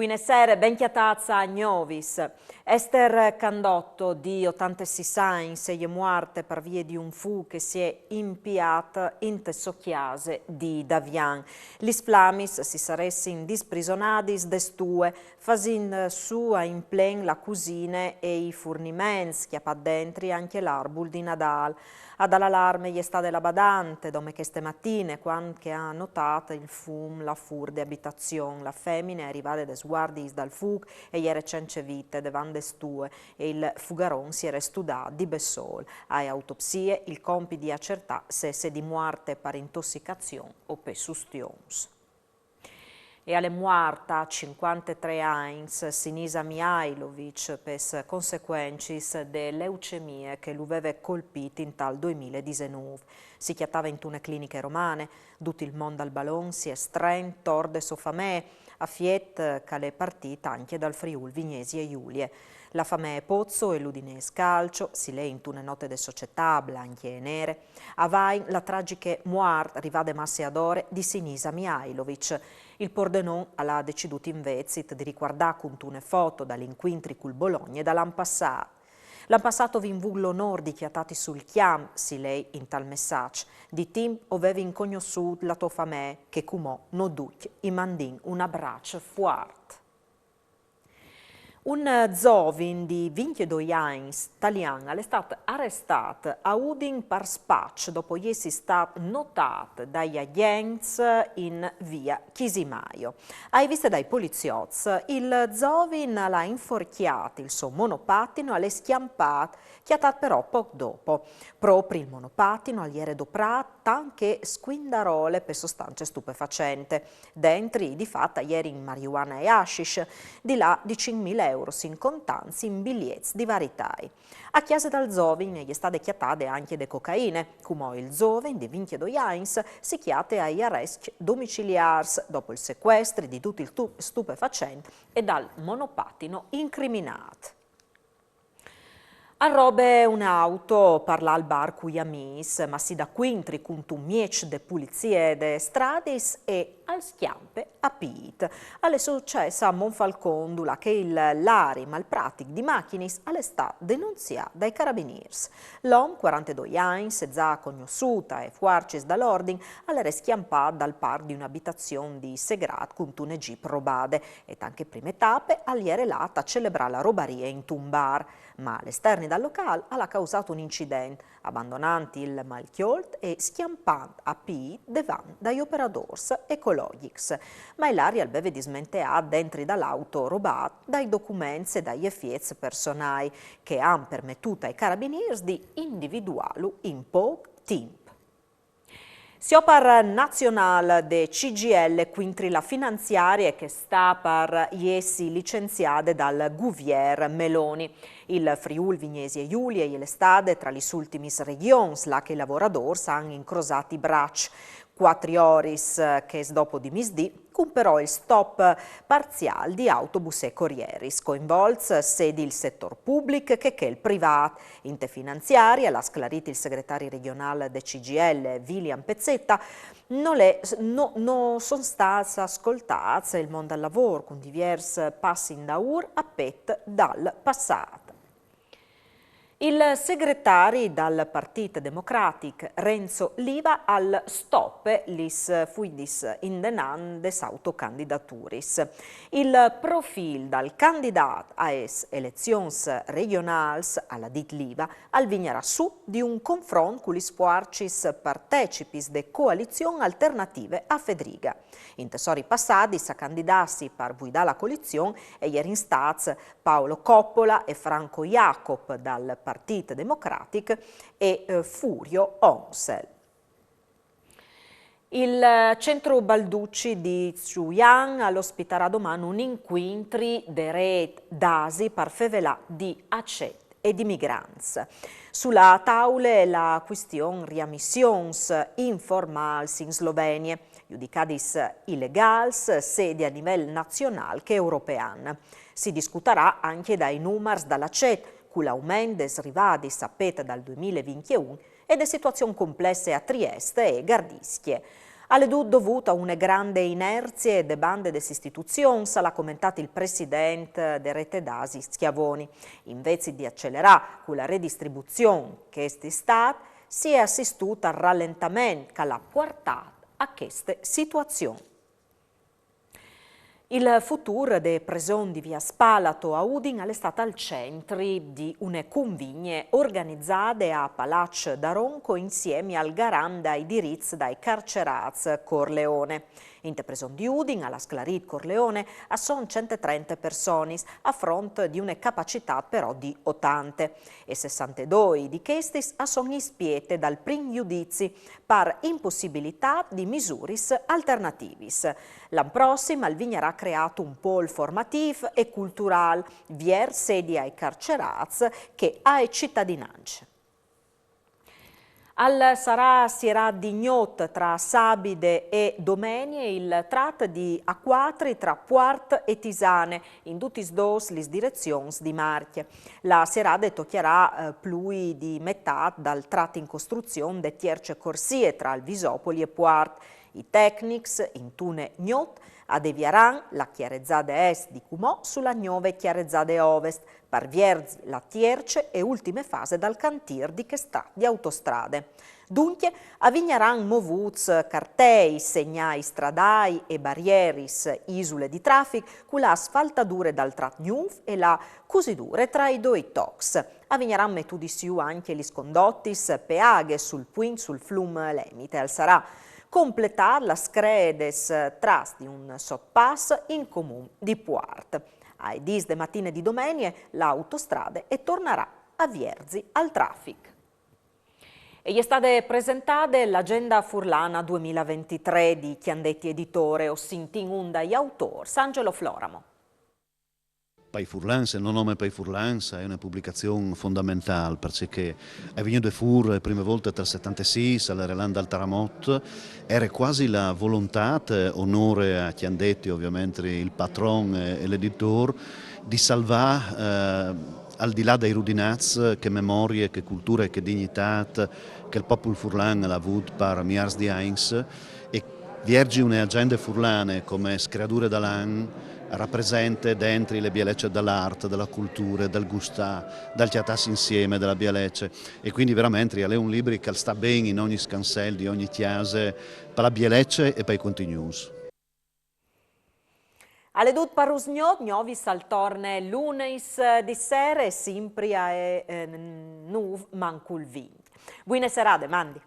Buonasera, ben chiatazza a Gnovis. Esther Candotto, di 86 anni, è morta per via di un fu che si è impiata in Tessocchiase di Davian. Lis flamis si saressin disprisionadis destue, fasin sua in plen la cusine e i furniments, chiappa dentri anche l'arbul di Nadal. Ad all'allarme gli sta della badante, dome che ste mattine, quando ha notato il fum, la fur di abitazione, la femmina è arrivata des guardis dal fug e ieri cence vite devande stue e il fugaron si era studato di Bessol. Ai autopsie il compito di accertare se è di morte per intossicazione o per sustions. E alle muarta 53 anni Sinisa Mihajlovic per conseguenze delle leucemie che l'aveva colpito in tal 2019. Si chiattava in tune cliniche romane, tutto il mondo al ballon si è stren, torde sofamè, a fiet che è partita anche dal Friul Vignesi e Giulie. La famè Pozzo e l'Udinese Calcio, si lei in tune note de società, blanche e nere, a Vain la tragiche muart rivade masseadore di Sinisa Mihajlovic. Il Pordenone ha deciduto invece di riguardare con tune foto dall'inquintri col Bologna e dall'anno passato. L'anno passato vi invu l'onore di chiatati sul chiam, si lei in tal messaggio, di team avevi inconosciuto la tua famè che cumò no duc i mandin un abbraccio forte. Un giovane di 22 anni italiano è stato arrestato a Udin per spaccio dopo essere stato notato dagli agenti in via Chisimaio. Ai viste dai poliziotti, il giovane l'ha inforchiato il suo monopattino alle schiampato, chiatato però poco dopo. Proprio il monopattino gli era doprato anche squindarole per sostanze stupefacenti. Dentro, di fatto, ieri in marijuana e hashish, di là di 5.000 euro in contanti in biglietti di vari tai. A chiesa dal giovane gli state chiatate anche de cocaine, come il giovane di 22 anni si chiate ai arresti domiciliari dopo il sequestro di tutti il stupefacenti e dal monopattino incriminato. Arrobe un'auto parla al bar cui amis, ma si da quintri con un miec de pulizie de stradis e al schiampe a Pit. Alle successa a Monfalcondula che il Lari malpratic di macchinis alle sta denunziata dai carabiniers. L'uomo, 42 anni, se già conosciuta e fuarcis dall'ordine, all'era schiampata dal par di un'abitazione di Segrat con tune jeep robade e anche prime tappe all'iere lata a celebrare la robaria in un bar. Ma all'esterno dal locale ha causato un incidente, abbandonando il malchiolt e schiampando a P davanti dagli operadors ecologics. Ma l'aria beve dismenteata dentro dall'auto rubata dai documenti e dagli effiez personali che hanno permettuto ai carabinieri di individuarlo in poco tempo. Siopar nazionale de CGL quintri la finanziaria che sta per essi licenziate dal Guvier Meloni. Il Friul Vignesi e Giulia e le stade tra le ultime regioni, là che i lavoratori hanno incrosati i bracci. 4 ore che dopo di misdì, con però il stop parziale di autobus e corrieris, coinvolti sia il settore pubblico che il privato. In te finanziaria, l'ha sclarito il segretario regionale del CGL, William Pezzetta, non sono stati ascoltati il mondo del lavoro con diversi passi in daur a pet dal passato. Il segretario dal Partito Democratico Renzo Liva al stop lis fuidis indenandes autocandidaturis. Il profil dal candidato a elezioni regionali alla dit Liva al vignerà su di un confronto con gli sfuarcis partecipis de coalizioni alternative a Fedriga. In tesori passati sa candidarsi per guidare la coalizione e ieri in staz Paolo Coppola e Franco Jacob dal Partito Democratico e Furio Onsel. Il centro Balducci di Zhujiang all'ospiterà domani un incontri de rete d'Asi per fevelà di accet e di migranti. Sulla tavola la questione riammissions informali in Slovenia, giudicadis illegals sia a livello nazionale che europeo. Si discuterà anche dai numeri dalla CET, con l'aumento des rivadis sapete dal 2021 e le situazioni complesse a Trieste e Gardischie. Alle dovuta una grande inerzia de bande des istituzioni, l'ha commentato il presidente de Rete Dasi Schiavoni. Invece di accelerare con la redistribuzione che è stata, si è assistito al rallentamento che l'ha portato a queste situazioni. Il futuro delle prison di Via Spalato a Udin è stato al centro di una convigne organizzate a Palazzo d'Aronco insieme al garante dei diritti dai carcerati Corleone. In te prison di Udin, alla Sclarit Corleone, sono 130 persone, a fronte di una capacità però di 80. E 62 di questi sono ispiete dal primo giudizio per impossibilità di misure alternative. L'anno prossimo al Vignerà creato un polo formativo e culturale vier sedi ai carcerati che ai cittadinanze. Sarà dignot tra sabide e domenie il tratto di acquatri tra Puart e Tisane in tutti e due le direzioni di Marche. La serata toccherà più di metà dal tratto in costruzione de tierce corsie tra il Visopoli e Puart. I tecnici in tune gnot adevieranno la chiarezzade est di Cumò sulla nuova chiarezzade ovest, per vierzi la tierce e ultime fase dal cantier di Chestà di autostrade. Dunque, avvigneranno movuts cartei, segnai stradai e barrieris, isole di traffico, con la asfaltature dal trat Gnuf e la cusidure tra i due tox. Avvigneranno metodi siu anche gli scondottis, peaghe sul Puin sul Flum Lemite. Sarà completare la scredes tras di un sotpass in comune di Puart. Ai dis de mattine di domenie l'autostrade e tornerà a Vierzi al traffico. E gli è stata presentata l'agenda Furlana 2023 di Chiandetti Editore, o Sintin Unda e autor Angelo Floramo. Pai Furlans, il nome Pai Furlans è una pubblicazione fondamentale perché è venuto fuori le prime volte tra il 76 alla Relanda al Taramot, era quasi la volontà, onore a Chiandetti ovviamente il patron e l'editore, di salvare al di là dei rudinaz che memorie, che cultura e che dignità che il popolo furlan ha avuto per miliardi di anni e viergi une agende furlane come screature dall'an rappresenta dentro le bielecce dell'arte, della cultura, del gustà, dal chiatarsi insieme della bielecce e quindi veramente è un libro che sta bene in ogni scansel di ogni chiase per la bielecce e per i continuous. Alle dut parusgnot, novis al torne lunes di sera e simpria e nuv mancul vin. Buone serate, Mandi.